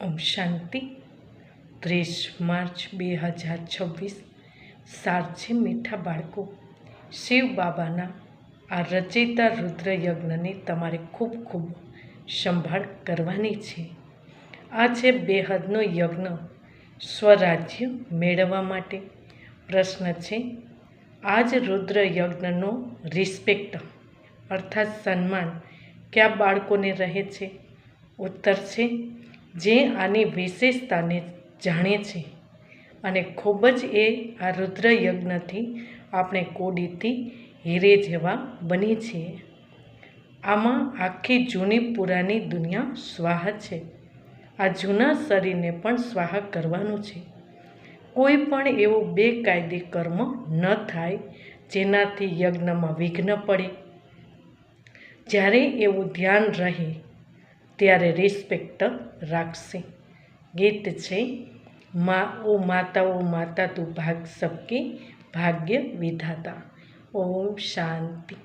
ઓમ શાંતિ 30 March 2026 સાર છે મીઠા બાળકો, શિવ બાબાના આ રચિતા રુદ્રયજ્ઞની તમારે ખૂબ ખૂબ સંભાળ કરવાની છે. આ છે બેહદનો યજ્ઞ સ્વરાજ્ય મેળવવા માટે. પ્રશ્ન છે, આ જ રુદ્રયજ્ઞનો રિસ્પેક્ટ અર્થાત સન્માન કયા બાળકોને રહે છે? ઉત્તર છે, જે આની વિશેષતાને જાણે છે અને ખૂબ જ આ રુદ્રયજ્ઞથી આપણે કોડીથી હીરે જેવા બની છીએ. આમાં આખી જૂની પુરાની દુનિયા સ્વાહા છે. આ જૂના શરીરને પણ સ્વાહા કરવાનું છે. કોઈ પણ એવું બેકાયદે કર્મ ન થાય જેનાથી યજ્ઞમાં વિઘ્ન પડે. જ્યારે એવું ધ્યાન રહે ત્યારે રિસ્પેક્ટ રાખશે. ગીત છે, ઓ માતા તું ભાગ સબકે ભાગ્ય વિધાતા. ઓમ શાંતિ.